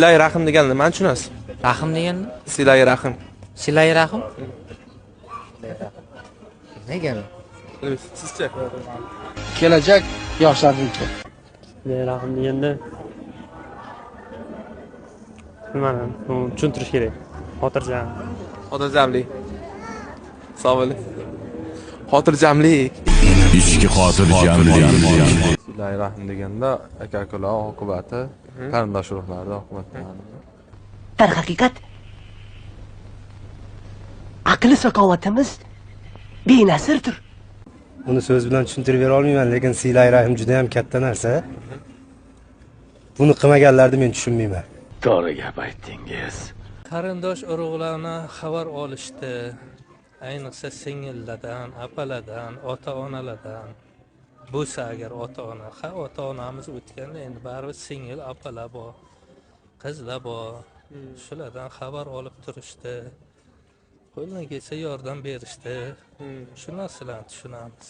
Silay rahim degan nimani tushunasiz? Rahim deganda? Silay rahim. Silay rahim? Nega? Sizcha? Kelajak yoshlarniki. Silay rahim deganda nimani tushuntirish kerak. Xotirjam. Xotirjamlik. Sog' bo'ling. Xotirjamlik. Ichki xotirjamlik. Silay rahim deganda aka-ukalar oqibati, qarindosh urug'larning oqibatlari. Darhaqiqat aqli sakovatimiz benasirdir. Uni so'z bilan tushuntirib bera olmayman, lekin silay rahim juda ham katta narsa. Buni qilmaganlarni men tushunmayman. To'g'ri gap aytdingiz. Qarindosh urug'larni xabar olishdi, ayniqsa singillardan, apalardan, ota-onalardan. Bo'lsa agar ota-ona, ota-onamiz o'tganda endi baribir singil apalar bor, qizlar bor. Shulardan xabar olib turishdi. Qo'ldan kelsa yordam berishdi. Shu narsalarni tushunamiz.